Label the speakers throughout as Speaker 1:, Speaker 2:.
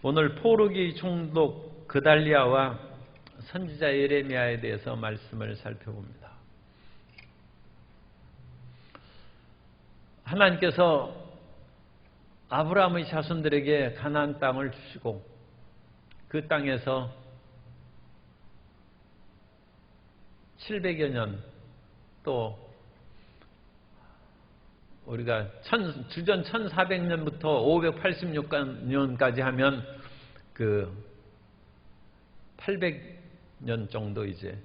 Speaker 1: 오늘 포르기 총독 그달리아와 선지자 예레미야에 대해서 말씀을 살펴봅니다. 하나님께서 아브라함의 자손들에게 가나안 땅을 주시고 그 땅에서 700여 년, 또 우리가 주전 1400년부터 586년까지 하면 그 800년 정도 이제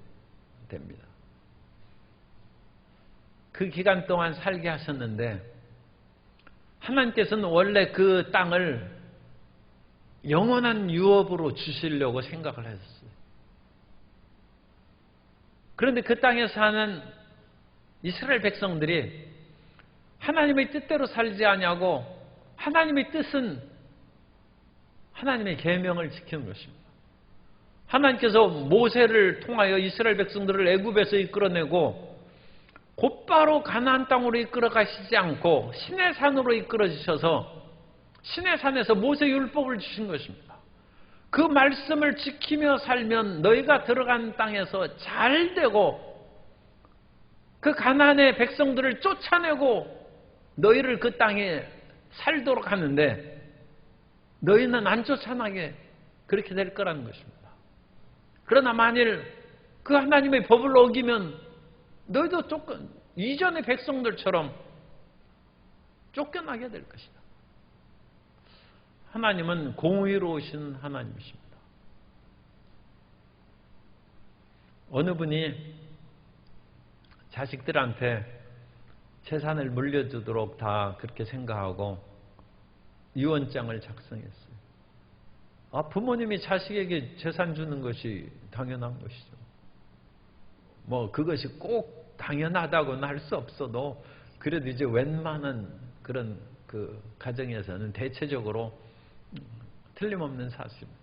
Speaker 1: 됩니다. 그 기간 동안 살게 하셨는데 하나님께서는 원래 그 땅을 영원한 유업으로 주시려고 생각을 하셨어요. 그런데 그 땅에 사는 이스라엘 백성들이 하나님의 뜻대로 살지 아니하고 하나님의 뜻은 하나님의 계명을 지키는 것입니다. 하나님께서 모세를 통하여 이스라엘 백성들을 애굽에서 이끌어내고 곧바로 가나안 땅으로 이끌어 가시지 않고 시내산으로 이끌어 주셔서 시내산에서 모세 율법을 주신 것입니다. 그 말씀을 지키며 살면 너희가 들어간 땅에서 잘 되고 그 가나안의 백성들을 쫓아내고 너희를 그 땅에 살도록 하는데 너희는 안 쫓아나게 그렇게 될 거라는 것입니다. 그러나 만일 그 하나님의 법을 어기면 너희도 이전의 백성들처럼 쫓겨나게 될 것이다. 하나님은 공의로우신 하나님이십니다. 어느 분이 자식들한테 재산을 물려주도록 다 그렇게 생각하고 유언장을 작성했어요. 부모님이 자식에게 재산 주는 것이 당연한 것이죠. 그것이 꼭 당연하다고는 할 수 없어도 그래도 이제 웬만한 그런 그 가정에서는 대체적으로 틀림없는 사실입니다.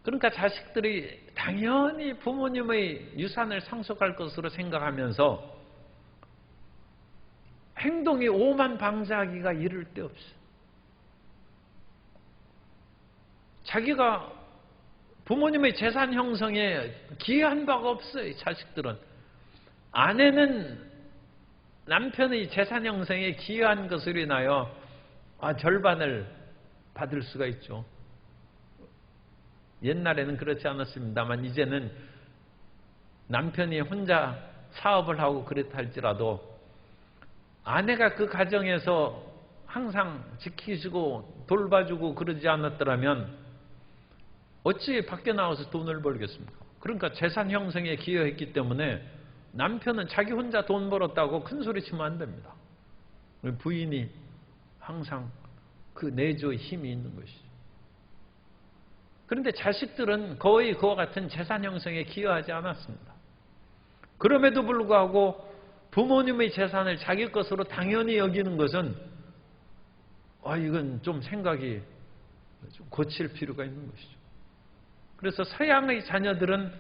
Speaker 1: 그러니까 자식들이 당연히 부모님의 유산을 상속할 것으로 생각하면서 행동이 오만방자하기가 이를 데 없어요. 자기가 부모님의 재산 형성에 기여한 바가 없어요. 자식들은. 아내는 남편의 재산 형성에 기여한 것으로 인하여 절반을 받을 수가 있죠. 옛날에는 그렇지 않았습니다만 이제는 남편이 혼자 사업을 하고 그랬다 할지라도 아내가 그 가정에서 항상 지키시고 돌봐주고 그러지 않았더라면 어찌 밖에 나와서 돈을 벌겠습니까? 그러니까 재산 형성에 기여했기 때문에 남편은 자기 혼자 돈 벌었다고 큰 소리 치면 안 됩니다. 부인이 항상 그 내조의 힘이 있는 것이죠. 그런데 자식들은 거의 그와 같은 재산 형성에 기여하지 않았습니다. 그럼에도 불구하고 부모님의 재산을 자기 것으로 당연히 여기는 것은 이건 좀 생각이 좀 고칠 필요가 있는 것이죠. 그래서 서양의 자녀들은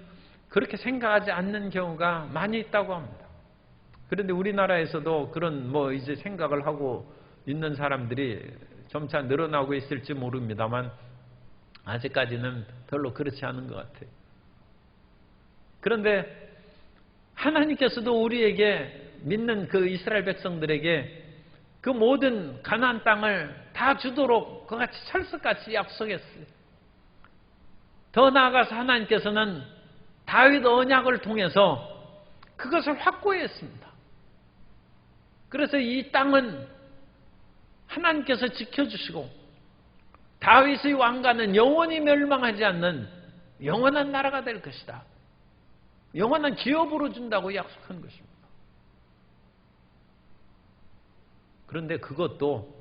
Speaker 1: 그렇게 생각하지 않는 경우가 많이 있다고 합니다. 그런데 우리나라에서도 그런 이제 생각을 하고 있는 사람들이 점차 늘어나고 있을지 모릅니다만 아직까지는 별로 그렇지 않은 것 같아요. 그런데 하나님께서도 우리에게 믿는 그 이스라엘 백성들에게 그 모든 가나안 땅을 다 주도록 그같이 철석같이 약속했어요. 더 나아가서 하나님께서는 다윗 언약을 통해서 그것을 확고히 했습니다. 그래서 이 땅은 하나님께서 지켜주시고 다윗의 왕가는 영원히 멸망하지 않는 영원한 나라가 될 것이다. 영원한 기업으로 준다고 약속한 것입니다. 그런데 그것도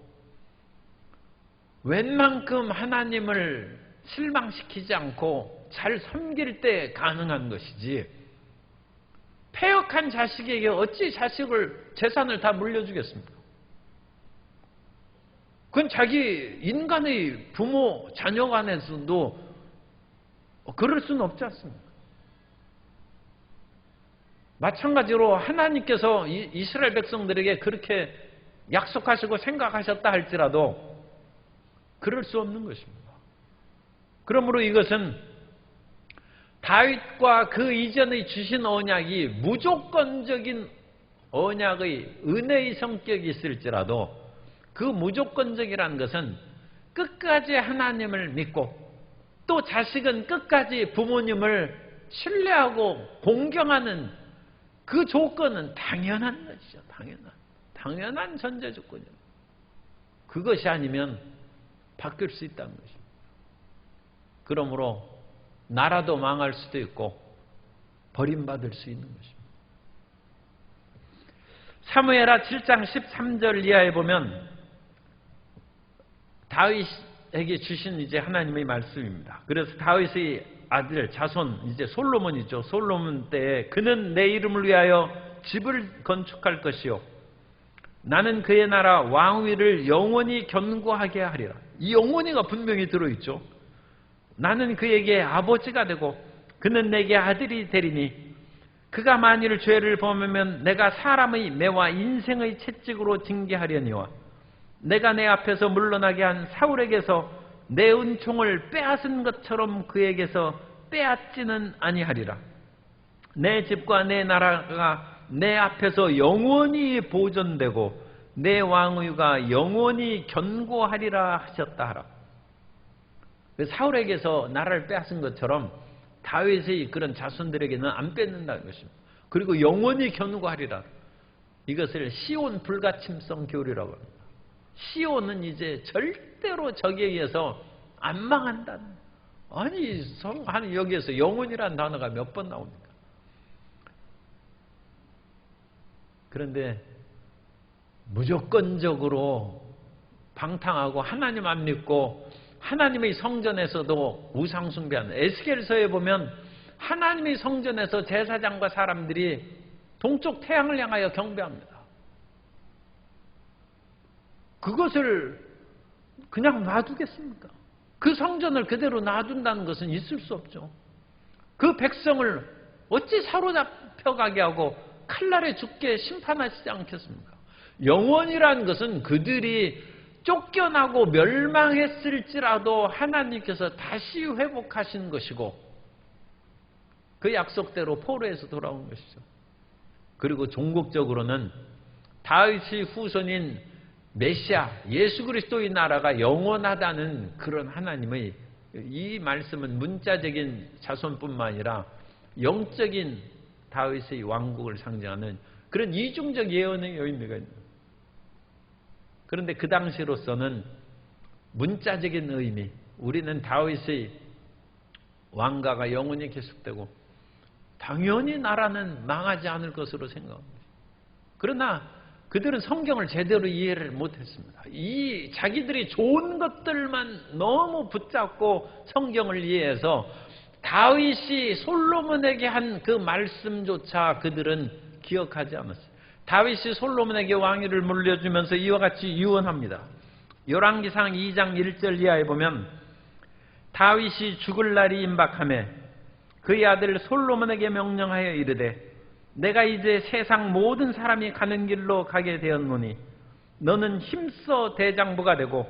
Speaker 1: 웬만큼 하나님을 실망시키지 않고 잘 섬길 때 가능한 것이지 패역한 자식에게 어찌 재산을 다 물려주겠습니까? 그건 자기 인간의 부모, 자녀 간에서도 그럴 수는 없지 않습니까? 마찬가지로 하나님께서 이스라엘 백성들에게 그렇게 약속하시고 생각하셨다 할지라도 그럴 수 없는 것입니다. 그러므로 이것은 다윗과 그 이전에 주신 언약이 무조건적인 언약의 은혜의 성격이 있을지라도 그 무조건적이라는 것은 끝까지 하나님을 믿고 또 자식은 끝까지 부모님을 신뢰하고 공경하는 그 조건은 당연한 것이죠. 당연한 전제 조건이에요. 그것이 아니면 바뀔 수 있다는 것입니다. 그러므로 나라도 망할 수도 있고 버림받을 수 있는 것입니다. 사무엘하 7장 13절 이하에 보면 다윗에게 주신 이제 하나님의 말씀입니다. 그래서 다윗의 아들 자손 이제 솔로몬이죠. 솔로몬 때에 그는 내 이름을 위하여 집을 건축할 것이요 나는 그의 나라 왕위를 영원히 견고하게 하리라. 이 영원히가 분명히 들어있죠. 나는 그에게 아버지가 되고 그는 내게 아들이 되리니 그가 만일 죄를 범하면 내가 사람의 매와 인생의 채찍으로 징계하려니와 내가 내 앞에서 물러나게 한 사울에게서 내 은총을 빼앗은 것처럼 그에게서 빼앗지는 아니하리라. 내 집과 내 나라가 내 앞에서 영원히 보존되고 내 왕위가 영원히 견고하리라 하셨다 하라. 사울에게서 나라를 빼앗은 것처럼 다윗의 그런 자손들에게는 안 뺏는다는 것입니다. 그리고 영원히 견고하리라. 이것을 시온 불가침성 교리라고 합니다. 시온은 이제 절대로 적에 의해서 안 망한다는. 아니 여기에서 영원이라는 단어가 몇 번 나옵니까? 그런데 무조건적으로 방탕하고 하나님 안 믿고 하나님의 성전에서도 우상 숭배하는, 에스겔서에 보면 하나님의 성전에서 제사장과 사람들이 동쪽 태양을 향하여 경배합니다. 그것을 그냥 놔두겠습니까? 그 성전을 그대로 놔둔다는 것은 있을 수 없죠. 그 백성을 어찌 사로잡혀가게 하고 칼날에 죽게 심판하시지 않겠습니까? 영원이라는 것은 그들이 쫓겨나고 멸망했을지라도 하나님께서 다시 회복하신 것이고 그 약속대로 포로에서 돌아온 것이죠. 그리고 종국적으로는 다윗의 후손인 메시아 예수 그리스도의 나라가 영원하다는 그런 하나님의 이 말씀은 문자적인 자손뿐만 아니라 영적인 다윗의 왕국을 상징하는 그런 이중적 예언의 의미가 있는. 그런데 그 당시로서는 문자적인 의미, 우리는 다윗의 왕가가 영원히 계속되고 당연히 나라는 망하지 않을 것으로 생각합니다. 그러나 그들은 성경을 제대로 이해를 못했습니다. 이 자기들이 좋은 것들만 너무 붙잡고 성경을 이해해서 다윗이 솔로몬에게 한 그 말씀조차 그들은 기억하지 않았어요. 다윗이 솔로몬에게 왕위를 물려주면서 이와 같이 유언합니다. 열왕기상 2장 1절 이하에 보면 다윗이 죽을 날이 임박하매 그의 아들 솔로몬에게 명령하여 이르되 내가 이제 세상 모든 사람이 가는 길로 가게 되었노니 너는 힘써 대장부가 되고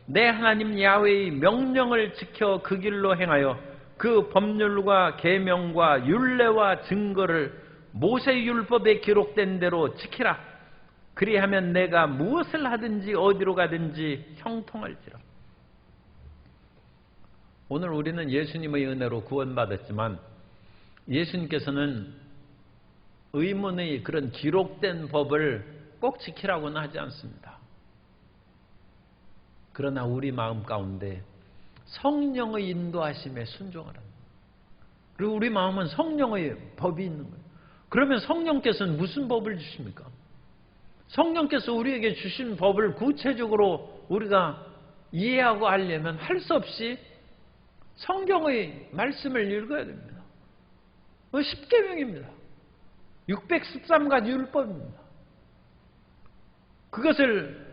Speaker 1: 내 하나님 야훼의 명령을 지켜 그 길로 행하여 그 법률과 계명과 율례와 증거를 모세율법에 기록된 대로 지키라. 그리하면 내가 무엇을 하든지 어디로 가든지 형통할지라. 오늘 우리는 예수님의 은혜로 구원받았지만 예수님께서는 의문의 그런 기록된 법을 꼭 지키라고는 하지 않습니다. 그러나 우리 마음 가운데 성령의 인도하심에 순종하라. 그리고 우리 마음은 성령의 법이 있는 거예요. 그러면 성령께서는 무슨 법을 주십니까? 성령께서 우리에게 주신 법을 구체적으로 우리가 이해하고 알려면 할 수 없이 성경의 말씀을 읽어야 됩니다. 10계명입니다. 613가지 율법입니다. 그것을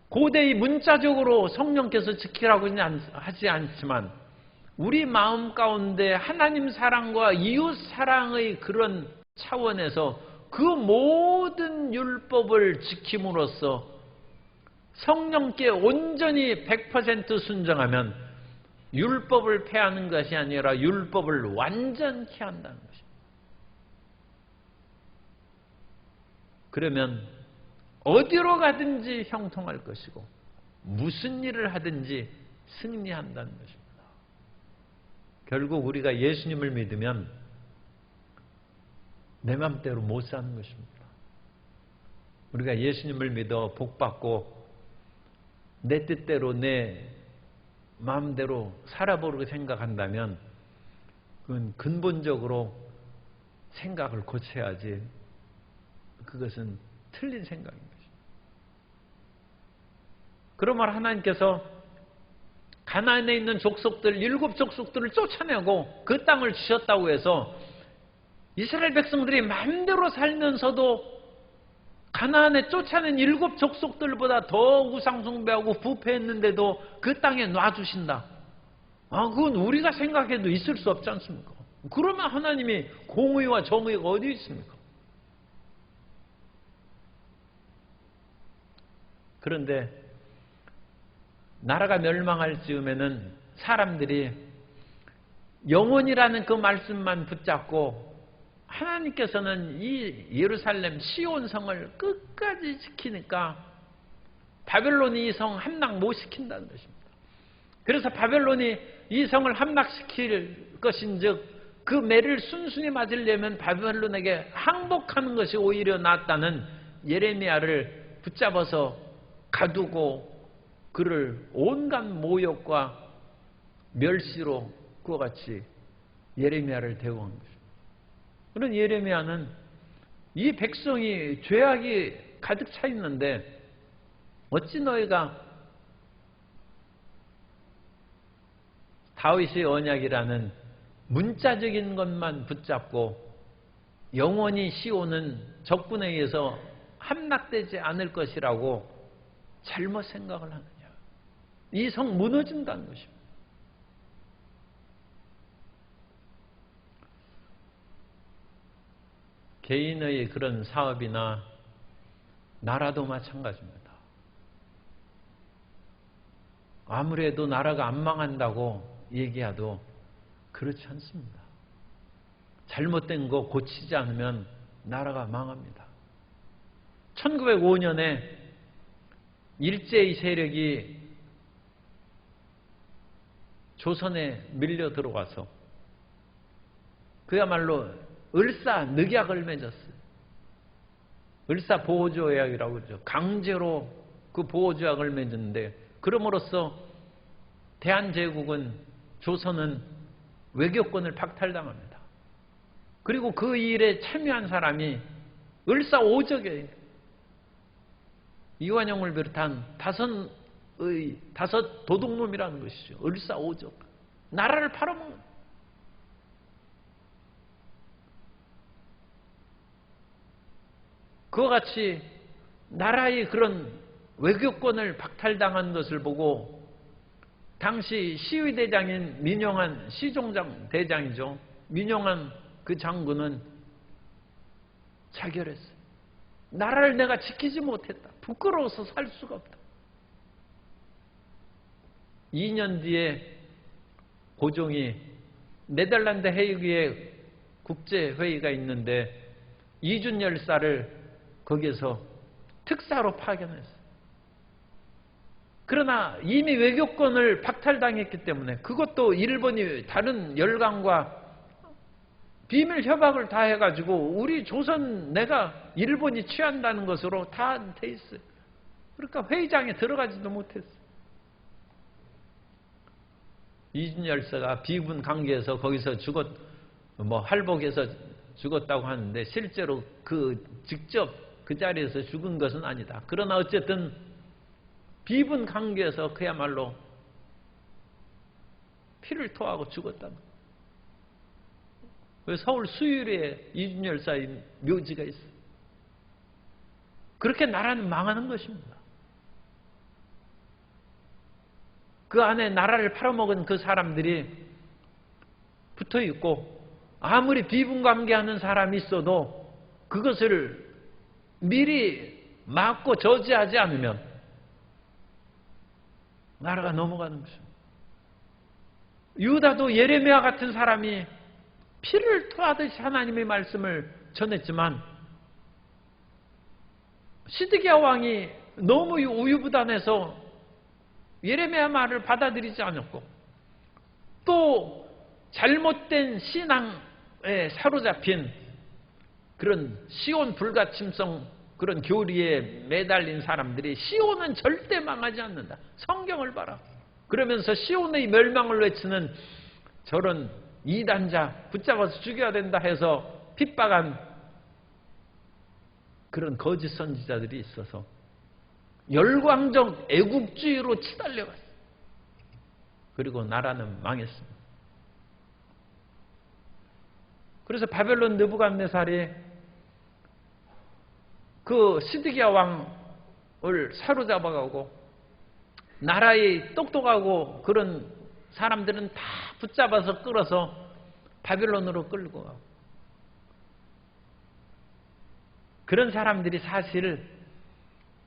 Speaker 1: 고대의 문자적으로 성령께서 지키라고 하지 않지만 우리 마음 가운데 하나님 사랑과 이웃 사랑의 그런 차원에서 그 모든 율법을 지킴으로써 성령께 온전히 100% 순종하면 율법을 폐하는 것이 아니라 율법을 완전케 한다는 것입니다. 그러면 어디로 가든지 형통할 것이고 무슨 일을 하든지 승리한다는 것입니다. 결국 우리가 예수님을 믿으면 내 맘대로 못 사는 것입니다. 우리가 예수님을 믿어 복받고 내 뜻대로 내 마음대로 살아보려고 생각한다면 그건 근본적으로 생각을 고쳐야지 그것은 틀린 생각인 것입니다. 그러므로 하나님께서 가나안에 있는 족속들 7족속들을 쫓아내고 그 땅을 주셨다고 해서 이스라엘 백성들이 마음대로 살면서도 가나안에 쫓아낸 7족속들보다 더 우상숭배하고 부패했는데도 그 땅에 놔주신다. 그건 우리가 생각해도 있을 수 없지 않습니까? 그러면 하나님이 공의와 정의가 어디 있습니까? 그런데 나라가 멸망할 즈음에는 사람들이 영원이라는 그 말씀만 붙잡고 하나님께서는 이 예루살렘 시온성을 끝까지 지키니까 바벨론이 이 성 함락 못 시킨다는 것입니다. 그래서 바벨론이 이 성을 함락시킬 것인즉 그 매를 순순히 맞으려면 바벨론에게 항복하는 것이 오히려 낫다는 예레미야를 붙잡아서 가두고 그를 온갖 모욕과 멸시로 그와 같이 예레미야를 대우한 것입니다. 그런 예레미야는 이 백성이 죄악이 가득 차 있는데 어찌 너희가 다윗의 언약이라는 문자적인 것만 붙잡고 영원히 시온은 적군에 의해서 함락되지 않을 것이라고 잘못 생각을 하느냐. 이 성 무너진다는 것입니다. 개인의 그런 사업이나 나라도 마찬가지입니다. 아무래도 나라가 안 망한다고 얘기해도 그렇지 않습니다. 잘못된 거 고치지 않으면 나라가 망합니다. 1905년에 일제의 세력이 조선에 밀려 들어와서 그야말로 을사늑약을 맺었어요. 을사보호조약이라고 그러죠. 강제로 그 보호조약을 맺었는데 그럼으로써 대한제국은 조선은 외교권을 박탈당합니다. 그리고 그 일에 참여한 사람이 을사오적이에요. 이완용을 비롯한 다섯 도둑놈이라는 것이죠. 을사오적. 나라를 팔아먹는. 그와 같이 나라의 그런 외교권을 박탈당한 것을 보고 당시 시위대장인 민영환 시종장 대장이죠. 민영환 그 장군은 자결했어요. 나라를 내가 지키지 못했다. 부끄러워서 살 수가 없다. 2년 뒤에 고종이 네덜란드 헤이그에 국제회의가 있는데 이준 열사를 거기에서 특사로 파견했어요. 그러나 이미 외교권을 박탈당했기 때문에 그것도 일본이 다른 열강과 비밀 협약을 다 해가지고 우리 조선 내가 일본이 취한다는 것으로 다 돼 있어요. 그러니까 회의장에 들어가지도 못했어요. 이준 열사가 비군 관계에서 거기서 할복해서 죽었다고 하는데 실제로 직접 그 자리에서 죽은 것은 아니다. 그러나 어쨌든 비분 관계에서 그야말로 피를 토하고 죽었다는 거예요. 서울 수유리에 이준 열사의 묘지가 있어요. 그렇게 나라는 망하는 것입니다. 그 안에 나라를 팔아먹은 그 사람들이 붙어있고 아무리 비분관계하는 사람이 있어도 그것을 미리 막고 저지하지 않으면 나라가 넘어가는 것입니다. 유다도 예레미야 같은 사람이 피를 토하듯이 하나님의 말씀을 전했지만 시드기야 왕이 너무 우유부단해서 예레미야 말을 받아들이지 않았고 또 잘못된 신앙에 사로잡힌 그런 시온 불가침성 그런 교리에 매달린 사람들이 시온은 절대 망하지 않는다. 성경을 봐라. 그러면서 시온의 멸망을 외치는 저런 이단자 붙잡아서 죽여야 된다 해서 핍박한 그런 거짓 선지자들이 있어서 열광적 애국주의로 치달려갔어요. 그리고 나라는 망했습니다. 그래서 바벨론 느부갓네살이 그 시드기야 왕을 사로잡아가고 나라의 똑똑하고 그런 사람들은 다 붙잡아서 끌어서 바벨론으로 끌고 가고 그런 사람들이 사실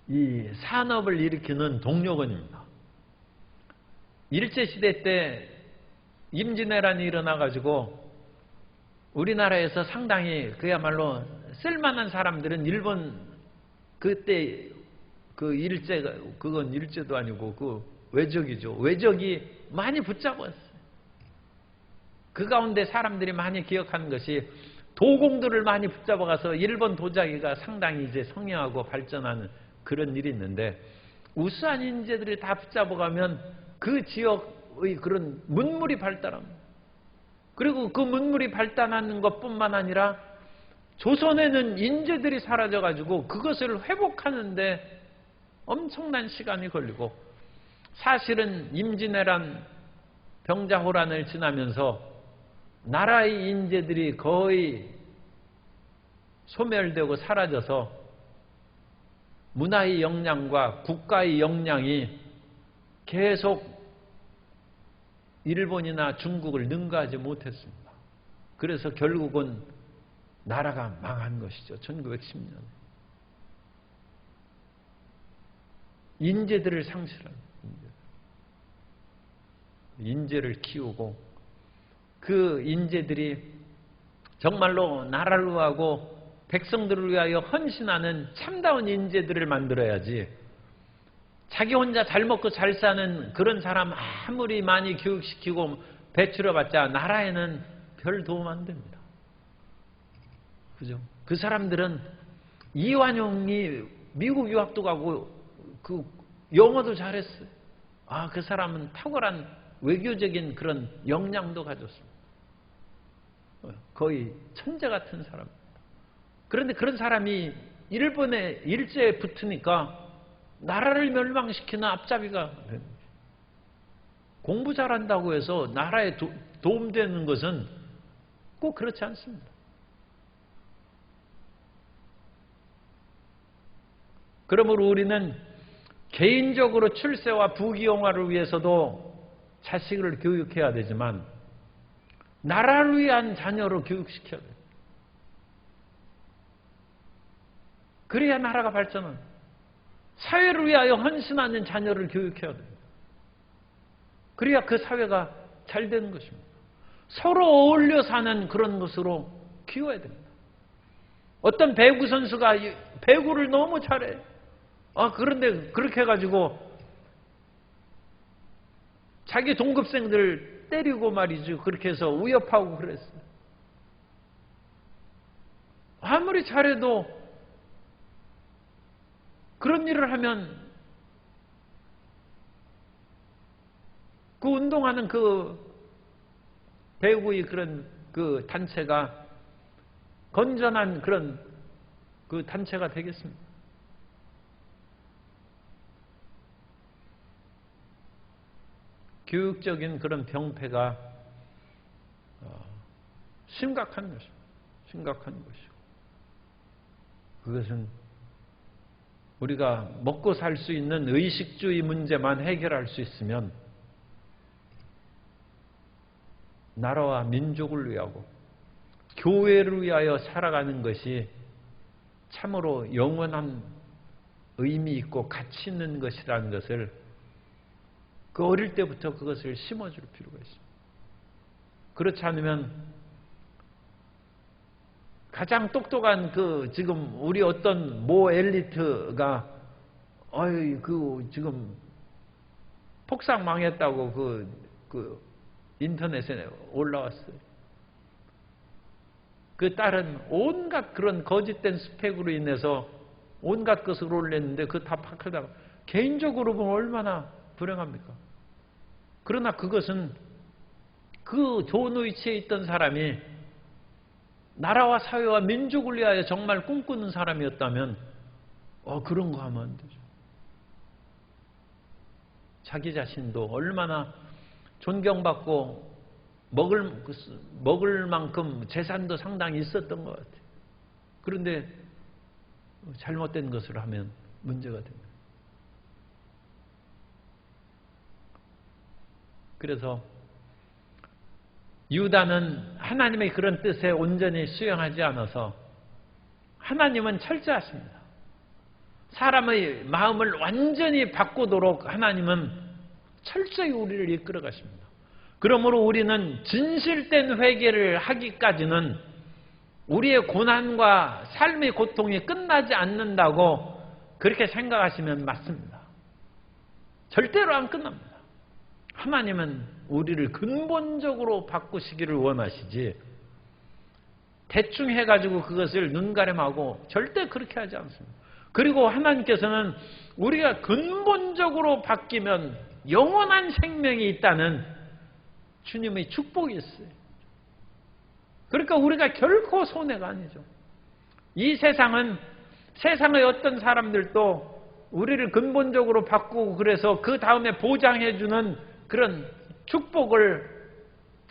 Speaker 1: 이 산업을 일으키는 동력원입니다. 일제시대 때 임진왜란이 일어나가지고 우리나라에서 상당히 그야말로 쓸만한 사람들은 일본 그때 그 일제가 그건 일제도 아니고 그 외적이죠. 외적이 많이 붙잡았어요. 그 가운데 사람들이 많이 기억하는 것이 도공들을 많이 붙잡아가서 일본 도자기가 상당히 이제 성행하고 발전하는 그런 일이 있는데 우수한 인재들이 다 붙잡아가면 그 지역의 그런 문물이 발달합니다. 그리고 그 문물이 발달하는 것뿐만 아니라 조선에는 인재들이 사라져가지고 그것을 회복하는데 엄청난 시간이 걸리고 사실은 임진왜란 병자호란을 지나면서 나라의 인재들이 거의 소멸되고 사라져서 문화의 역량과 국가의 역량이 계속 일본이나 중국을 능가하지 못했습니다. 그래서 결국은 나라가 망한 것이죠. 1910년. 인재들을 상실한 인재를 키우고 그 인재들이 정말로 나라를 위하고 백성들을 위하여 헌신하는 참다운 인재들을 만들어야지 자기 혼자 잘 먹고 잘 사는 그런 사람 아무리 많이 교육시키고 배출해봤자 나라에는 별 도움 안 됩니다. 그죠? 그 사람들은 이완용이 미국 유학도 가고 그 영어도 잘했어요. 아, 그 사람은 탁월한 외교적인 그런 역량도 가졌습니다. 거의 천재 같은 사람입니다. 그런데 그런 사람이 일본의 일제에 붙으니까 나라를 멸망시키는 앞잡이가 되는 거죠. 공부 잘한다고 해서 나라에 도움되는 것은 꼭 그렇지 않습니다. 그러므로 우리는 개인적으로 출세와 부귀영화를 위해서도 자식을 교육해야 되지만 나라를 위한 자녀로 교육시켜야 돼요. 그래야 나라가 발전합니다. 사회를 위하여 헌신하는 자녀를 교육해야 됩니다. 그래야 그 사회가 잘 되는 것입니다. 서로 어울려 사는 그런 것으로 키워야 됩니다. 어떤 배구 선수가 배구를 너무 잘해. 그런데 그렇게 해가지고 자기 동급생들 때리고 말이죠. 그렇게 해서 위협하고 그랬어요. 아무리 잘해도 그런 일을 하면 그 운동하는 그 배구의 그런 그 단체가 건전한 그런 그 단체가 되겠습니다. 교육적인 그런 병폐가 심각한 것입니다. 심각한 것이고 그것은 우리가 먹고 살 수 있는 의식주의 문제만 해결할 수 있으면 나라와 민족을 위하고 교회를 위하여 살아가는 것이 참으로 영원한 의미 있고 가치 있는 것이라는 것을 그 어릴 때부터 그것을 심어줄 필요가 있습니다. 그렇지 않으면 가장 똑똑한 지금 우리 어떤 모 엘리트가 지금 폭삭 망했다고 인터넷에 올라왔어요. 그 딸은 온갖 그런 거짓된 스펙으로 인해서 온갖 것을 올렸는데 다 파크다가 개인적으로 보면 얼마나 불행합니까? 그러나 그것은 그 좋은 위치에 있던 사람이 나라와 사회와 민족을 위하여 정말 꿈꾸는 사람이었다면 그런 거 하면 안 되죠. 자기 자신도 얼마나 존경받고 먹을 만큼 재산도 상당히 있었던 것 같아요. 그런데 잘못된 것을 하면 문제가 됩니다. 그래서 유다는 하나님의 그런 뜻에 온전히 수용하지 않아서 하나님은 철저하십니다. 사람의 마음을 완전히 바꾸도록 하나님은 철저히 우리를 이끌어 가십니다. 그러므로 우리는 진실된 회개를 하기까지는 우리의 고난과 삶의 고통이 끝나지 않는다고 그렇게 생각하시면 맞습니다. 절대로 안 끝납니다. 하나님은 우리를 근본적으로 바꾸시기를 원하시지 대충 해가지고 그것을 눈가림하고 절대 그렇게 하지 않습니다. 그리고 하나님께서는 우리가 근본적으로 바뀌면 영원한 생명이 있다는 주님의 축복이 있어요. 그러니까 우리가 결코 손해가 아니죠. 이 세상의 어떤 사람들도 우리를 근본적으로 바꾸고 그래서 그 다음에 보장해주는 그런 축복을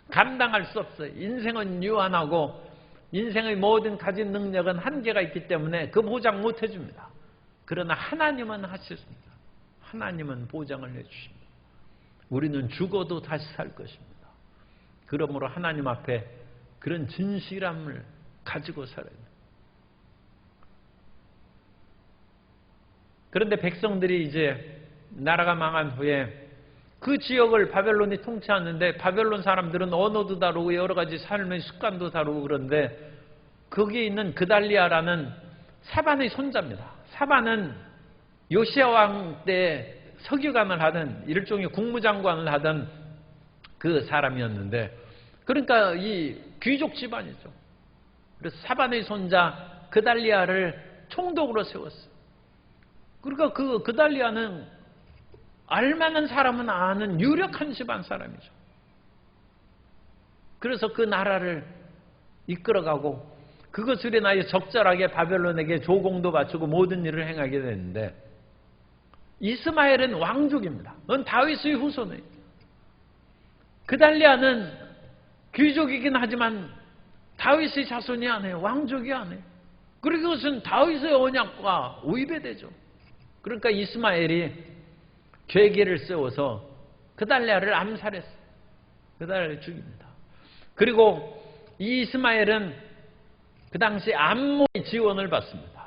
Speaker 1: 감당할 수 없어요. 인생은 유한하고 인생의 모든 가진 능력은 한계가 있기 때문에 그 보장 못 해줍니다. 그러나 하나님은 하셨습니다. 하나님은 보장을 해주십니다. 우리는 죽어도 다시 살 것입니다. 그러므로 하나님 앞에 그런 진실함을 가지고 살아야 돼요. 그런데 백성들이 이제 나라가 망한 후에 그 지역을 바벨론이 통치하는데 바벨론 사람들은 언어도 다르고 여러 가지 삶의 습관도 다르고 그런데 거기에 있는 그달리아라는 사반의 손자입니다. 사반은 요시야 왕 때 서기관을 하던 일종의 국무장관을 하던 그 사람이었는데 그러니까 이 귀족 집안이죠. 그래서 사반의 손자 그달리아를 총독으로 세웠어요. 그러니까 그 그달리아는 알만한 사람은 아는 유력한 집안 사람이죠. 그래서 그 나라를 이끌어가고 그것을 인하여 적절하게 바벨론에게 조공도 바치고 모든 일을 행하게 되는데 이스마엘은 왕족입니다. 넌 다윗의 후손이에요. 그달리아는 귀족이긴 하지만 다윗의 자손이 아니에요. 왕족이 아니에요. 그리고 그것은 다윗의 언약과 위배되죠. 그러니까 이스마엘이 계계를 세워서 그달리아를 암살했어요. 그달리아를 죽입니다. 그리고 이 이스마엘은 그 당시 암몬의 지원을 받습니다.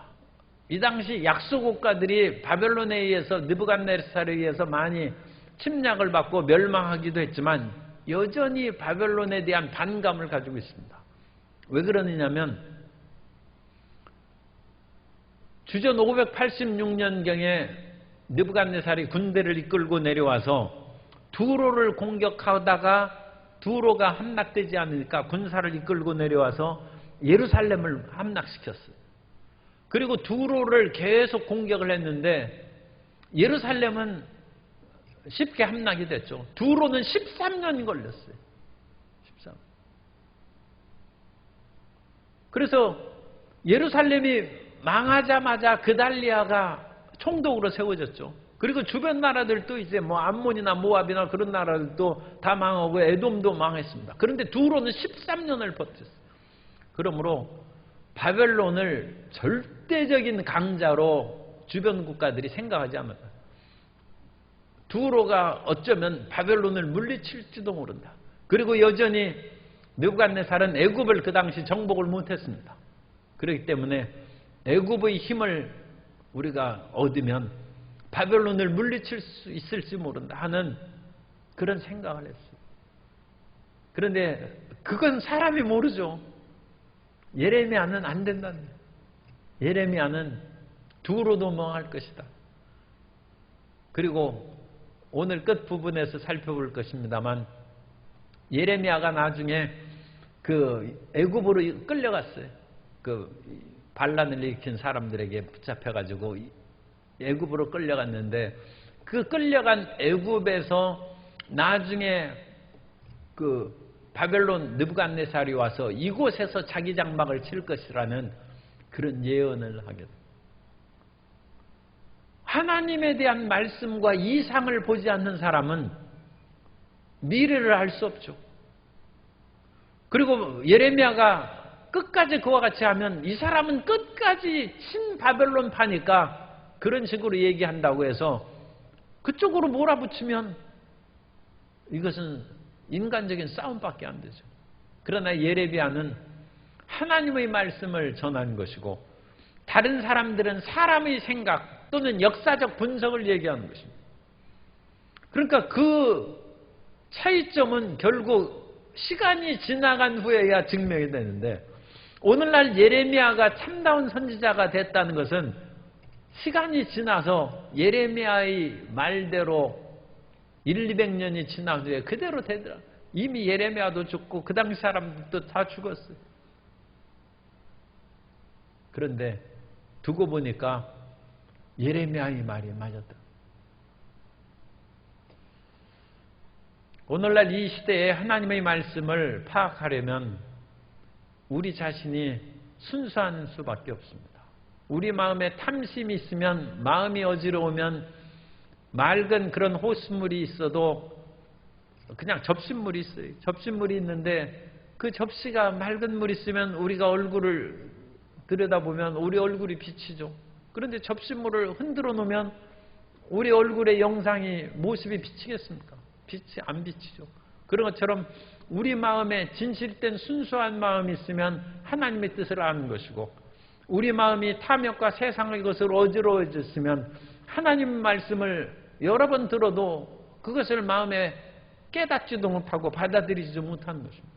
Speaker 1: 이 당시 약소국가들이 바벨론에 의해서 느부갓네살에 의해서 많이 침략을 받고 멸망하기도 했지만 여전히 바벨론에 대한 반감을 가지고 있습니다. 왜 그러느냐면 주전 586년경에 느부갓네살이 군대를 이끌고 내려와서 두로를 공격하다가 두로가 함락되지 않으니까 군사를 이끌고 내려와서 예루살렘을 함락시켰어요. 그리고 두로를 계속 공격을 했는데 예루살렘은 쉽게 함락이 됐죠. 두로는 13년이 걸렸어요. 13. 그래서 예루살렘이 망하자마자 그달리아가 총독으로 세워졌죠. 그리고 주변 나라들도 이제 뭐 암몬이나 모압이나 그런 나라들도 다 망하고 에돔도 망했습니다. 그런데 두로는 13년을 버텼어요. 그러므로 바벨론을 절대적인 강자로 주변 국가들이 생각하지 않았다. 두로가 어쩌면 바벨론을 물리칠지도 모른다. 그리고 여전히 느부갓네살은 애굽을 그 당시 정복을 못했습니다. 그렇기 때문에 애굽의 힘을 우리가 얻으면 바벨론을 물리칠 수 있을지 모른다 하는 그런 생각을 했어요. 그런데 그건 사람이 모르죠. 예레미야는 안 된다는 거예요. 예레미야는 두로도 멍할 것이다. 그리고 오늘 끝부분에서 살펴볼 것입니다만 예레미야가 나중에 그 애굽으로 끌려갔어요. 그 반란을 일으킨 사람들에게 붙잡혀가지고 애굽으로 끌려갔는데 그 끌려간 애굽에서 나중에 그 바벨론 느부갓네살이 와서 이곳에서 자기 장막을 칠 것이라는 그런 예언을 하게 됩니다. 하나님에 대한 말씀과 이상을 보지 않는 사람은 미래를 알 수 없죠. 그리고 예레미야가 끝까지 그와 같이 하면 이 사람은 끝까지 친바벨론 파니까 그런 식으로 얘기한다고 해서 그쪽으로 몰아붙이면 이것은 인간적인 싸움밖에 안 되죠. 그러나 예레미야는 하나님의 말씀을 전하는 것이고 다른 사람들은 사람의 생각 또는 역사적 분석을 얘기하는 것입니다. 그러니까 그 차이점은 결국 시간이 지나간 후에야 증명이 되는데 오늘날 예레미야가 참다운 선지자가 됐다는 것은 시간이 지나서 예레미야의 말대로 200년이 지난 후에 그대로 되더라. 이미 예레미야도 죽고 그 당시 사람들도 다 죽었어요. 그런데 두고 보니까 예레미야의 말이 맞았다. 오늘날 이 시대에 하나님의 말씀을 파악하려면 우리 자신이 순수한 수밖에 없습니다. 우리 마음에 탐심이 있으면 마음이 어지러우면 맑은 그런 호수물이 있어도 그냥 접시물이 있어요. 접시물이 있는데 그 접시가 맑은 물이 있으면 우리가 얼굴을 들여다보면 우리 얼굴이 비치죠. 그런데 접시물을 흔들어 놓으면 우리 얼굴의 영상이 모습이 비치겠습니까? 빛이 안 비치죠. 그런 것처럼 우리 마음에 진실된 순수한 마음이 있으면 하나님의 뜻을 아는 것이고 우리 마음이 탐욕과 세상의 것으로 어지러워졌으면 하나님 말씀을 여러 번 들어도 그것을 마음에 깨닫지도 못하고 받아들이지도 못하는 것입니다.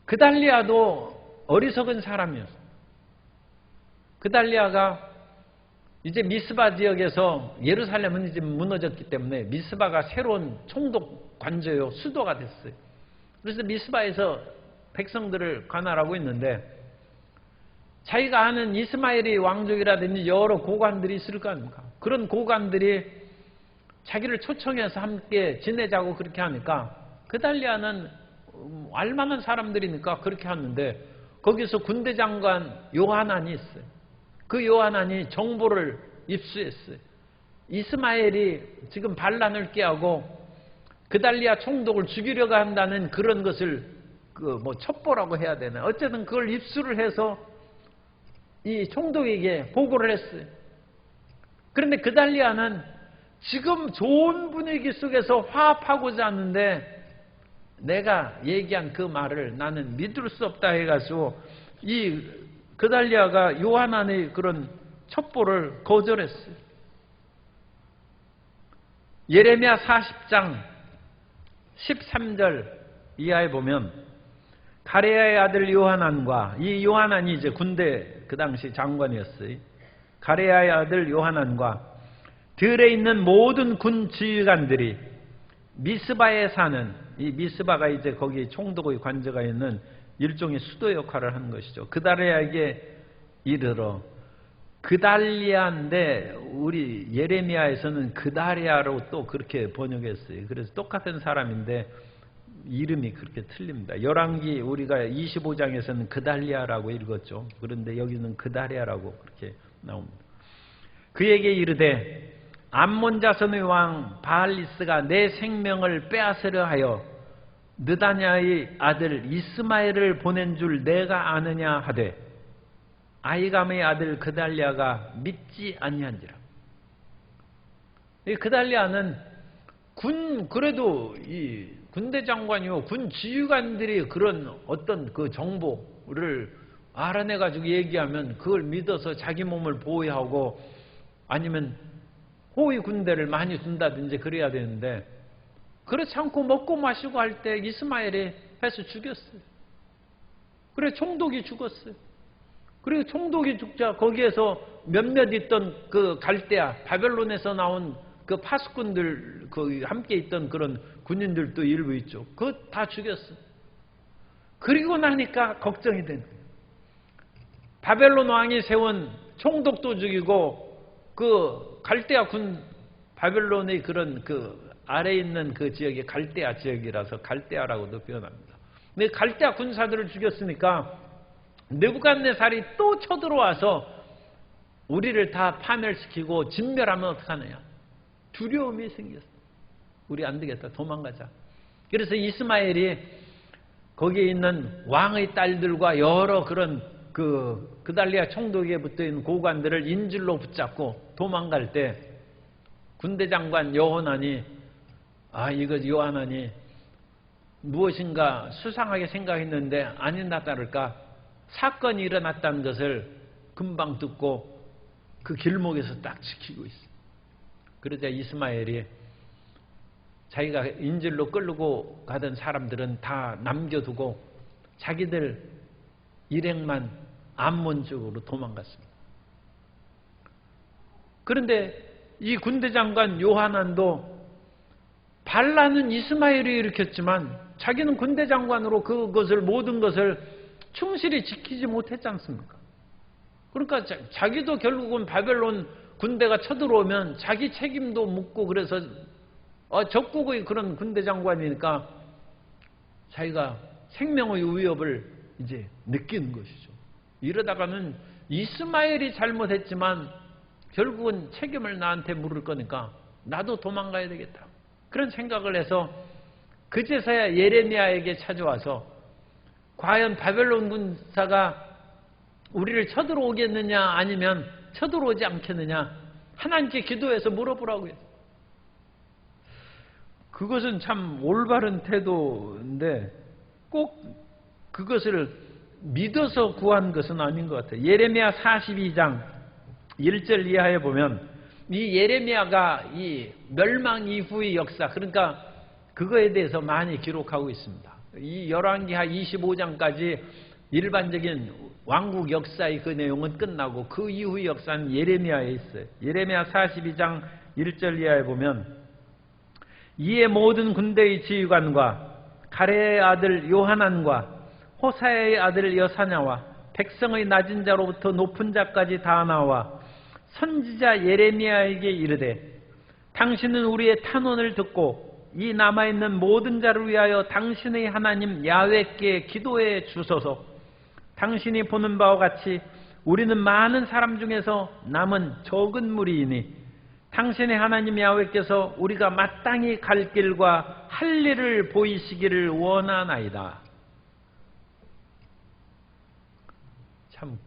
Speaker 1: 그달리아도 어리석은 사람이었어요. 그달리아가 이제 미스바 지역에서 예루살렘은 이제 무너졌기 때문에 미스바가 새로운 총독 관저요 수도가 됐어요. 그래서 미스바에서 백성들을 관할하고 있는데 자기가 아는 이스마엘의 왕족이라든지 여러 고관들이 있을 거 아닙니까? 그런 고관들이 자기를 초청해서 함께 지내자고 그렇게 하니까 그달리아는 알만한 사람들이니까 그렇게 하는데 거기서 군대 장관 요하난이 있어요. 그 요하난이 정보를 입수했어요. 이스마엘이 지금 반란을 꾀하고 그달리아 총독을 죽이려고 한다는 그런 것을 첩보라고 해야 되나? 어쨌든 그걸 입수를 해서 이 총독에게 보고를 했어요. 그런데 그달리아는 지금 좋은 분위기 속에서 화합하고자 하는데 내가 얘기한 그 말을 나는 믿을 수 없다 해가지고 이 그달리아가 요하난의 그런 첩보를 거절했어요. 예레미야 40장 13절 이하에 보면 가레야의 아들 요하난과 이 요하난이 이제 군대 그 당시 장관이었어요. 가레야의 아들 요하난과 들에 있는 모든 군 지휘관들이 미스바에 사는 이 미스바가 이제 거기 총독의 관저가 있는 일종의 수도 역할을 하는 것이죠. 그달리아에게 이르러 그달리아인데 우리 예레미야에서는 그달리아로 또 그렇게 번역했어요. 그래서 똑같은 사람인데 이름이 그렇게 틀립니다. 열왕기 우리가 25장에서는 그달리아라고 읽었죠. 그런데 여기는 그달리아라고 그렇게 나옵니다. 그에게 이르되 암몬 자손의 왕 바알리스가 내 생명을 빼앗으려 하여 느다냐의 아들 이스마엘을 보낸 줄 내가 아느냐 하되 아히감의 아들 그달리아가 믿지 아니한지라. 이 그달리아는 그래도 이 군대 장관이요 군 지휘관들이 그런 어떤 그 정보를 알아내가지고 얘기하면 그걸 믿어서 자기 몸을 보호하고 아니면 호위 군대를 많이 둔다든지 그래야 되는데 그렇지 않고 먹고 마시고 할 때 이스마엘이 해서 죽였어요. 그래 총독이 죽었어요. 그리고 총독이 죽자 거기에서 몇몇 있던 그 갈대아 바벨론에서 나온 그 파수꾼들 그 함께 있던 그런 군인들도 일부 있죠. 그거 다 죽였어요. 그리고 나니까 걱정이 되는 거예요. 바벨론 왕이 세운 총독도 죽이고 그 갈대아 군 바벨론의 그런 그 아래에 있는 그 지역이 갈대아 지역이라서 갈대아라고도 표현합니다. 근데 갈대아 군사들을 죽였으니까 느부갓네살이 또 쳐들어와서 우리를 다 파멸시키고 진멸하면 어떡하느냐. 두려움이 생겼어. 우리 안 되겠다. 도망가자. 그래서 이스마엘이 거기에 있는 왕의 딸들과 여러 그런 그 그달리아 총독에 붙어있는 고관들을 인질로 붙잡고 도망갈 때 군대 장관 요하난이 요하난이 무엇인가 수상하게 생각했는데 아니나 다를까 사건이 일어났다는 것을 금방 듣고 그 길목에서 딱 지키고 있어요. 그러자 이스마엘이 자기가 인질로 끌고 가던 사람들은 다 남겨두고 자기들 일행만 암몬 쪽으로 도망갔습니다. 그런데 이 군대 장관 요하난도 반란은 이스마엘이 일으켰지만 자기는 군대 장관으로 그것을 모든 것을 충실히 지키지 못했지 않습니까? 그러니까 자기도 결국은 바벨론 군대가 쳐들어오면 자기 책임도 묻고 그래서 적국의 그런 군대 장관이니까 자기가 생명의 위협을 이제 느끼는 것이죠. 이러다가는 이스마엘이 잘못했지만 결국은 책임을 나한테 물을 거니까 나도 도망가야 되겠다. 그런 생각을 해서 그제서야 예레미야에게 찾아와서 과연 바벨론 군사가 우리를 쳐들어오겠느냐 아니면 쳐들어오지 않겠느냐 하나님께 기도해서 물어보라고요. 그것은 참 올바른 태도인데 꼭 그것을 믿어서 구한 것은 아닌 것 같아요. 예레미야 42장 1절 이하에 보면 이 예레미야가 이 멸망 이후의 역사 그러니까 그거에 대해서 많이 기록하고 있습니다. 이 열왕기하 25장까지 일반적인 왕국 역사의 그 내용은 끝나고 그 이후의 역사는 예레미야에 있어요. 예레미야 42장 1절 이하에 보면 이에 모든 군대의 지휘관과 가레의 아들 요하난과 호사야의 아들 여사냐와 백성의 낮은 자로부터 높은 자까지 다 나와 선지자 예레미야에게 이르되 당신은 우리의 탄원을 듣고 이 남아있는 모든 자를 위하여 당신의 하나님 야훼께 기도해 주소서. 당신이 보는 바와 같이 우리는 많은 사람 중에서 남은 적은 무리이니 당신의 하나님 야훼께서 우리가 마땅히 갈 길과 할 일을 보이시기를 원하나이다. 참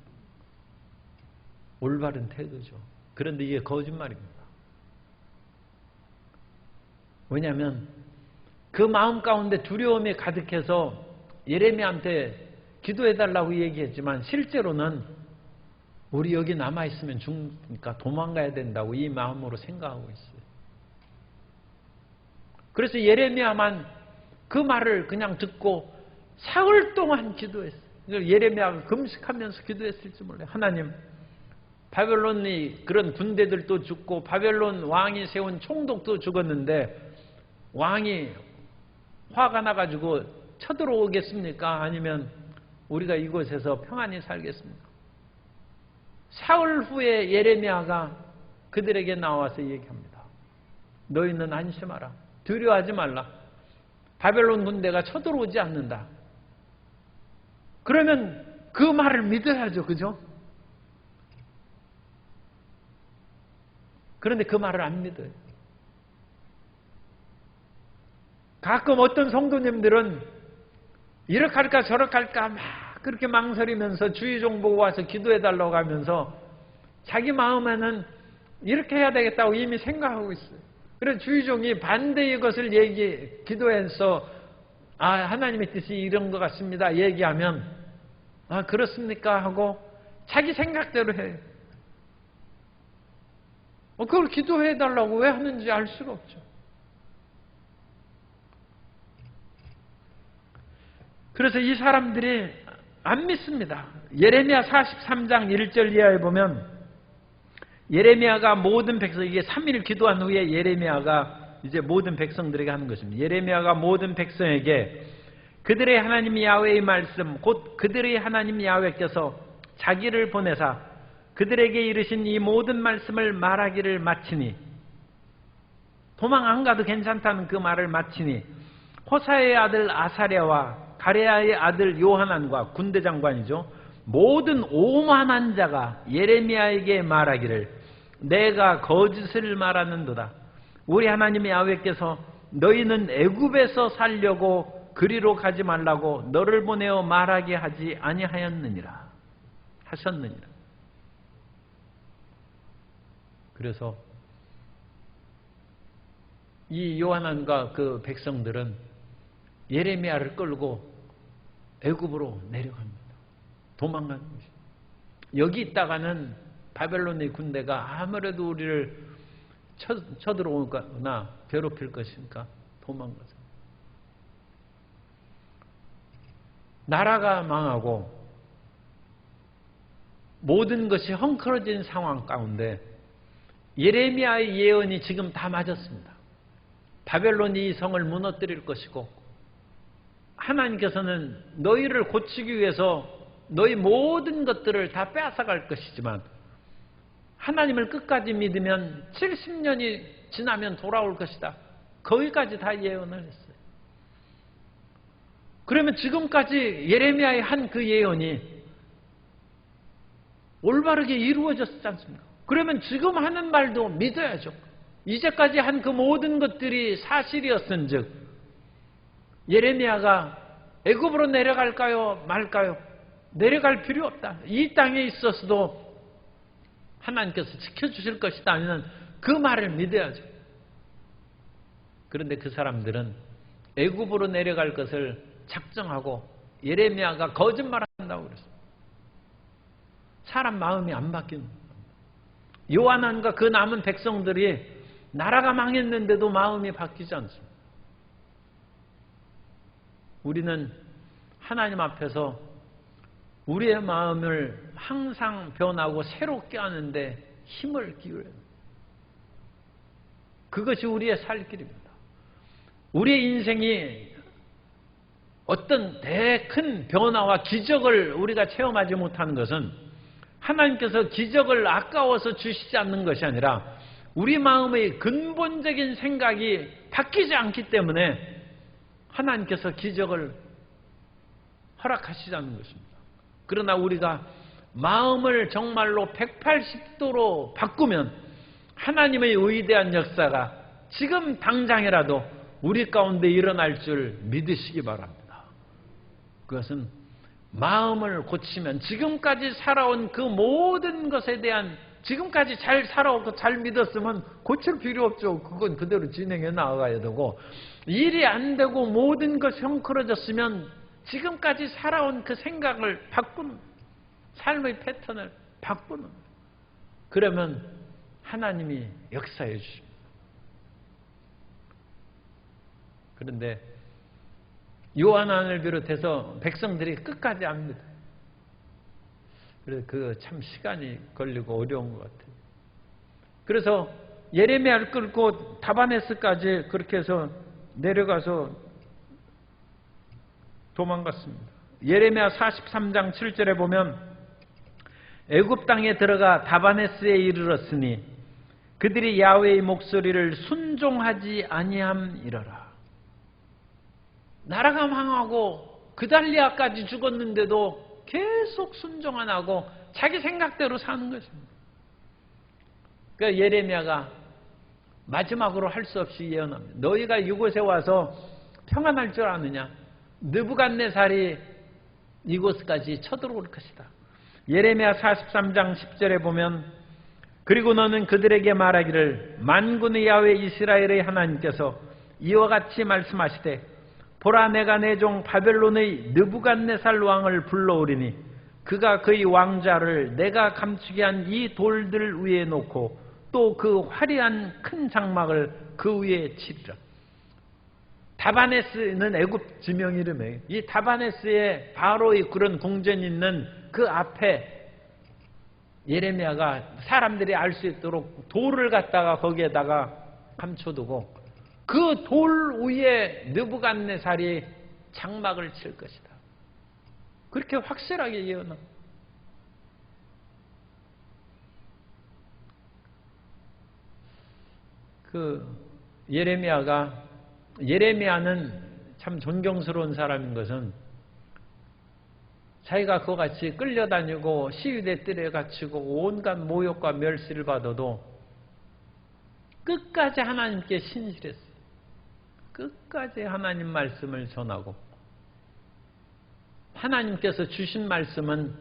Speaker 1: 올바른 태도죠. 그런데 이게 거짓말입니다. 왜냐하면 그 마음 가운데 두려움이 가득해서 예레미야한테 기도해달라고 얘기했지만 실제로는 우리 여기 남아있으면 죽으니까 도망가야 된다고 이 마음으로 생각하고 있어요. 그래서 예레미야만 그 말을 그냥 듣고 사흘 동안 기도했어요. 예레미야가 금식하면서 기도했을지 몰라요. 하나님, 바벨론이 그런 군대들도 죽고 바벨론 왕이 세운 총독도 죽었는데 왕이 화가 나가지고 쳐들어오겠습니까? 아니면 우리가 이곳에서 평안히 살겠습니까? 사흘 후에 예레미야가 그들에게 나와서 얘기합니다. 너희는 안심하라. 두려워하지 말라. 바벨론 군대가 쳐들어오지 않는다. 그러면 그 말을 믿어야죠. 그죠? 그런데 그 말을 안 믿어요. 가끔 어떤 성도님들은 이렇게 할까 저렇게 할까 막 그렇게 망설이면서 주의종 보고 와서 기도해달라고 하면서 자기 마음에는 이렇게 해야 되겠다고 이미 생각하고 있어요. 그래서 주의종이 반대의 것을 기도해서 하나님의 뜻이 이런 것 같습니다 얘기하면 그렇습니까 하고 자기 생각대로 해요. 그걸 기도해 달라고 왜 하는지 알 수가 없죠. 그래서 이 사람들이 안 믿습니다. 예레미야 43장 1절 이하에 보면 예레미야가 모든 백성, 이게 3일 기도한 후에 예레미야가 이제 모든 백성들에게 하는 것입니다. 예레미야가 모든 백성에게 그들의 하나님 야훼의 말씀, 곧 그들의 하나님 야훼께서 자기를 보내사 그들에게 이르신 이 모든 말씀을 말하기를 마치니, 도망 안 가도 괜찮다는 그 말을 마치니, 호사의 아들 아사랴와 가레야의 아들 요하난과 군대 장관이죠, 모든 오만한 자가 예레미야에게 말하기를 내가 거짓을 말하는도다. 우리 하나님 야훼께서 너희는 애굽에서 살려고 그리로 가지 말라고 너를 보내어 말하게 하지 아니하였느니라 하셨느니라. 그래서 이 요하난과 그 백성들은 예레미야를 끌고 애굽으로 내려갑니다. 도망가는 것입니다. 여기 있다가는 바벨론의 군대가 아무래도 우리를 쳐들어오거나 괴롭힐 것이니까 도망가죠. 나라가 망하고 모든 것이 헝클어진 상황 가운데 예레미야의 예언이 지금 다 맞았습니다. 바벨론이 이 성을 무너뜨릴 것이고 하나님께서는 너희를 고치기 위해서 너희 모든 것들을 다 빼앗아갈 것이지만 하나님을 끝까지 믿으면 70년이 지나면 돌아올 것이다. 거기까지 다 예언을 했어요. 그러면 지금까지 예레미야의 한 그 예언이 올바르게 이루어졌지 않습니까? 그러면 지금 하는 말도 믿어야죠. 이제까지 한 그 모든 것들이 사실이었은즉 예레미야가 애굽으로 내려갈까요? 말까요? 내려갈 필요 없다. 이 땅에 있어서도 하나님께서 지켜주실 것이다 하면 그 말을 믿어야죠. 그런데 그 사람들은 애굽으로 내려갈 것을 작정하고 예레미야가 거짓말한다고 그랬어요. 사람 마음이 안 바뀌는 거예요. 요하난과 그 남은 백성들이 나라가 망했는데도 마음이 바뀌지 않습니다. 우리는 하나님 앞에서 우리의 마음을 항상 변하고 새롭게 하는데 힘을 기울여야 합니다. 그것이 우리의 살 길입니다. 우리의 인생이 어떤 큰 변화와 기적을 우리가 체험하지 못하는 것은 하나님께서 기적을 아까워서 주시지 않는 것이 아니라 우리 마음의 근본적인 생각이 바뀌지 않기 때문에 하나님께서 기적을 허락하시지 않는 것입니다. 그러나 우리가 마음을 정말로 180도로 바꾸면 하나님의 위대한 역사가 지금 당장이라도 우리 가운데 일어날 줄 믿으시기 바랍니다. 그것은 마음을 고치면 지금까지 살아온 그 모든 것에 대한, 지금까지 잘 살아오고 잘 믿었으면 고칠 필요 없죠. 그건 그대로 진행해 나가야 되고, 일이 안 되고 모든 것이 헝클어졌으면 지금까지 살아온 그 생각을 바꾸는, 삶의 패턴을 바꾸는, 그러면 하나님이 역사해 주십니다. 그런데 요한안을 비롯해서 백성들이 끝까지 안 믿어요. 그래서 그 참 시간이 걸리고 어려운 것 같아요. 그래서 예레미야를 끌고 다바네스까지 그렇게 해서 내려가서 도망갔습니다. 예레미야 43장 7절에 보면 애굽 땅에 들어가 다바네스에 이르렀으니 그들이 야훼의 목소리를 순종하지 아니함이러라. 나라가 망하고 그달리아까지 죽었는데도 계속 순종 안 하고 자기 생각대로 사는 것입니다. 그러니까 예레미야가 마지막으로 할 수 없이 예언합니다. 너희가 이곳에 와서 평안할 줄 아느냐? 느부갓네살이 이곳까지 쳐들어올 것이다. 예레미야 43장 10절에 보면 그리고 너는 그들에게 말하기를 만군의 야훼 이스라엘의 하나님께서 이와 같이 말씀하시되 보라 내가 내 종 바벨론의 느부갓네살 왕을 불러오리니 그가 그의 왕자를 내가 감추게 한 이 돌들 위에 놓고 또 그 화려한 큰 장막을 그 위에 치리라. 다바네스는 애굽 지명 이름이에요. 이 다바네스에 바로의 그런 궁전이 있는 그 앞에 예레미야가 사람들이 알 수 있도록 돌을 갖다가 거기에다가 감춰두고 그 돌 위에 느부갓네살이 장막을 칠 것이다. 그렇게 확실하게 예언합니다. 예레미야는 참 존경스러운 사람인 것은 자기가 그와 같이 끌려다니고 시위대 뜰에 갇히고 온갖 모욕과 멸시를 받아도 끝까지 하나님께 신실했어요. 끝까지 하나님 말씀을 전하고 하나님께서 주신 말씀은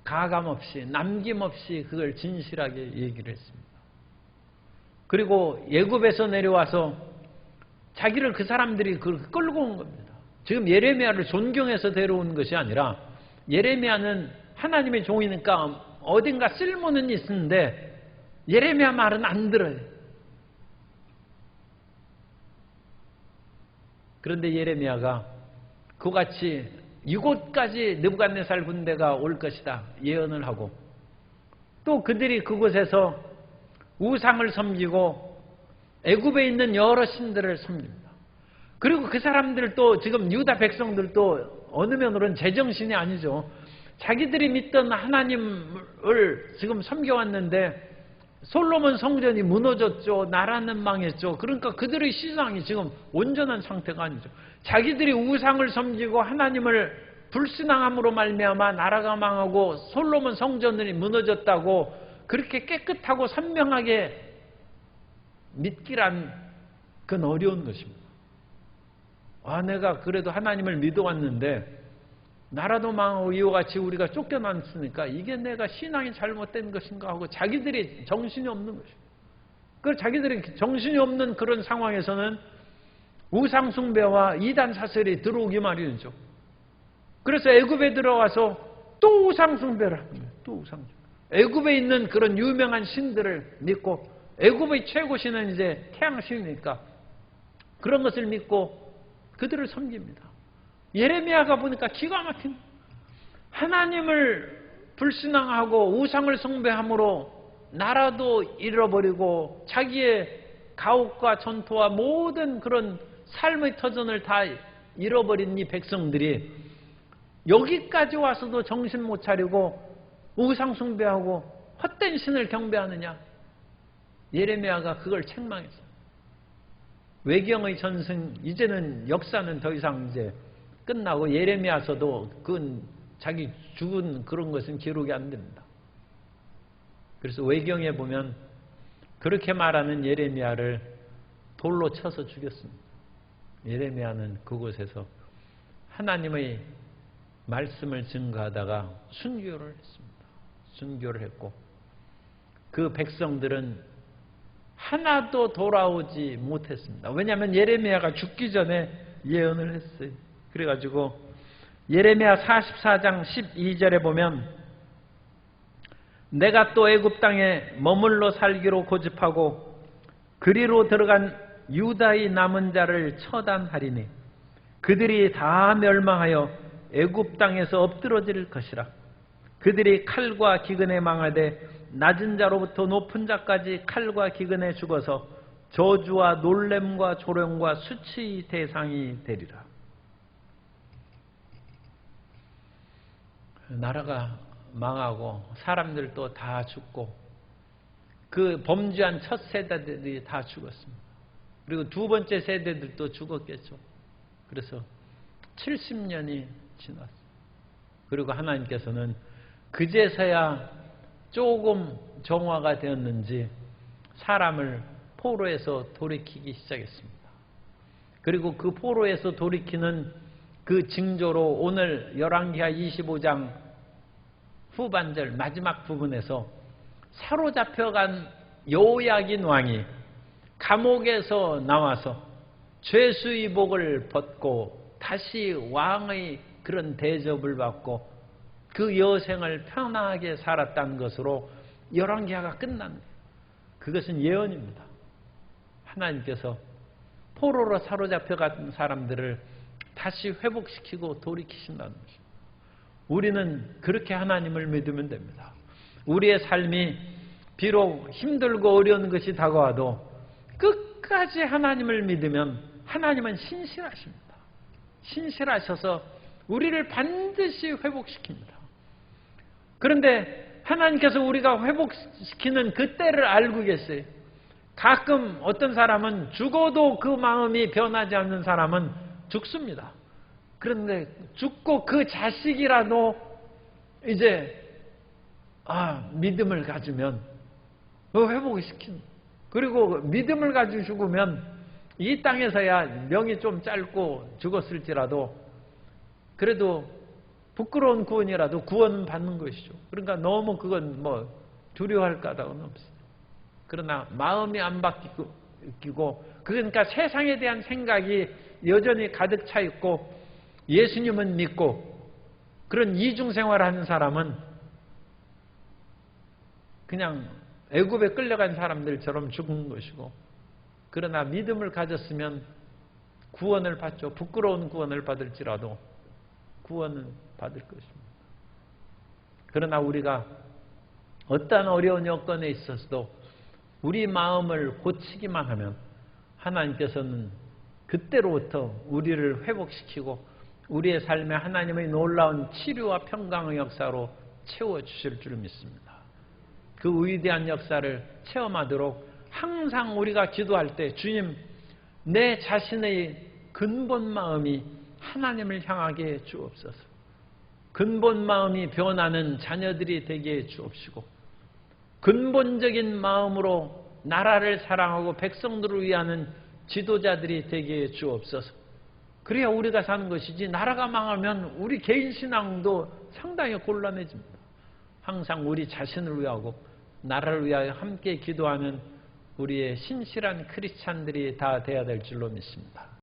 Speaker 1: 가감없이 남김없이 그걸 진실하게 얘기를 했습니다. 그리고 예굽에서 내려와서 자기를 그 사람들이 끌고 온 겁니다. 지금 예레미야를 존경해서 데려온 것이 아니라 예레미야는 하나님의 종이니까 어딘가 쓸모는 있는데 예레미야 말은 안 들어요. 그런데 예레미야가 그같이 이곳까지 느부갓네살 군대가 올 것이다 예언을 하고 또 그들이 그곳에서 우상을 섬기고 애굽에 있는 여러 신들을 섬깁니다. 그리고 그 사람들도 지금 유다 백성들도 어느 면으로는 제정신이 아니죠. 자기들이 믿던 하나님을 지금 섬겨왔는데 솔로몬 성전이 무너졌죠. 나라는 망했죠. 그러니까 그들의 시상이 지금 온전한 상태가 아니죠. 자기들이 우상을 섬기고 하나님을 불신앙함으로 말미암아 나라가 망하고 솔로몬 성전이 무너졌다고 그렇게 깨끗하고 선명하게 믿기란 그건 어려운 것입니다. 내가 그래도 하나님을 믿어왔는데 나라도 망하고 이와 같이 우리가 쫓겨났으니까 이게 내가 신앙이 잘못된 것인가 하고 자기들이 정신이 없는 것입니다. 그 자기들이 정신이 없는 그런 상황에서는 우상 숭배와 이단 사설이 들어오기 마련이죠. 그래서 애굽에 들어와서 또 우상 숭배를 합니다. 또 우상 숭배. 애굽에 있는 그런 유명한 신들을 믿고 애굽의 최고 신은 이제 태양신이니까 그런 것을 믿고 그들을 섬깁니다. 예레미야가 보니까 기가 막힌 하나님을 불신앙하고 우상을 숭배함으로 나라도 잃어버리고 자기의 가옥과 전토와 모든 그런 삶의 터전을 다 잃어버린 이 백성들이 여기까지 와서도 정신 못 차리고 우상 숭배하고 헛된 신을 경배하느냐. 예레미야가 그걸 책망했어요. 외경의 전승, 이제는 역사는 더 이상 이제 끝나고 예레미야서도 그건 자기 죽은 그런 것은 기록이 안 됩니다. 그래서 외경에 보면 그렇게 말하는 예레미야를 돌로 쳐서 죽였습니다. 예레미야는 그곳에서 하나님의 말씀을 증거하다가 순교를 했습니다. 순교를 했고 그 백성들은 하나도 돌아오지 못했습니다. 왜냐하면 예레미야가 죽기 전에 예언을 했어요. 그래가지고 예레미야 44장 12절에 보면 내가 또 애굽 땅에 머물러 살기로 고집하고 그리로 들어간 유다의 남은 자를 처단하리니 그들이 다 멸망하여 애굽 땅에서 엎드러질 것이라. 그들이 칼과 기근에 망하되 낮은 자로부터 높은 자까지 칼과 기근에 죽어서 저주와 놀램과 조롱과 수치의 대상이 되리라. 나라가 망하고 사람들도 다 죽고 그 범죄한 첫 세대들이 다 죽었습니다. 그리고 두 번째 세대들도 죽었겠죠. 그래서 70년이 지났어요. 그리고 하나님께서는 그제서야 조금 정화가 되었는지 사람을 포로에서 돌이키기 시작했습니다. 그리고 그 포로에서 돌이키는 그 징조로 오늘 열왕기하 25장 후반절 마지막 부분에서 사로잡혀간 여호야긴 왕이 감옥에서 나와서 죄수의 복을 벗고 다시 왕의 그런 대접을 받고 그 여생을 편하게 살았다는 것으로 열왕기하가 끝납니다. 그것은 예언입니다. 하나님께서 포로로 사로잡혀간 사람들을 다시 회복시키고 돌이키신다는 것입니다. 우리는 그렇게 하나님을 믿으면 됩니다. 우리의 삶이 비록 힘들고 어려운 것이 다가와도 끝까지 하나님을 믿으면 하나님은 신실하십니다. 신실하셔서 우리를 반드시 회복시킵니다. 그런데 하나님께서 우리가 회복시키는 그 때를 알고 계세요. 가끔 어떤 사람은 죽어도 그 마음이 변하지 않는 사람은 죽습니다. 그런데 죽고 그 자식이라도 이제 믿음을 가지면 회복을 시킵니다. 그리고 믿음을 가지고 죽으면 이 땅에서야 명이 좀 짧고 죽었을지라도 그래도 부끄러운 구원이라도 구원 받는 것이죠. 그러니까 너무 그건 두려워할 까닭은 없어요. 그러나 마음이 안 바뀌고 그러니까 세상에 대한 생각이 여전히 가득 차 있고 예수님은 믿고 그런 이중생활을 하는 사람은 그냥 애굽에 끌려간 사람들처럼 죽은 것이고, 그러나 믿음을 가졌으면 구원을 받죠. 부끄러운 구원을 받을지라도 구원은 받을 것입니다. 그러나 우리가 어떠한 어려운 여건에 있어서도 우리 마음을 고치기만 하면 하나님께서는 그때로부터 우리를 회복시키고 우리의 삶에 하나님의 놀라운 치료와 평강의 역사로 채워주실 줄 믿습니다. 그 위대한 역사를 체험하도록 항상 우리가 기도할 때 주님, 내 자신의 근본 마음이 하나님을 향하게 해 주옵소서. 근본 마음이 변하는 자녀들이 되게 해 주옵시고 근본적인 마음으로 나라를 사랑하고 백성들을 위하는 지도자들이 되게 해 주옵소서. 그래야 우리가 사는 것이지 나라가 망하면 우리 개인 신앙도 상당히 곤란해집니다. 항상 우리 자신을 위하고 나라를 위하여 함께 기도하는 우리의 신실한 크리스찬들이 다 되어야 될 줄로 믿습니다.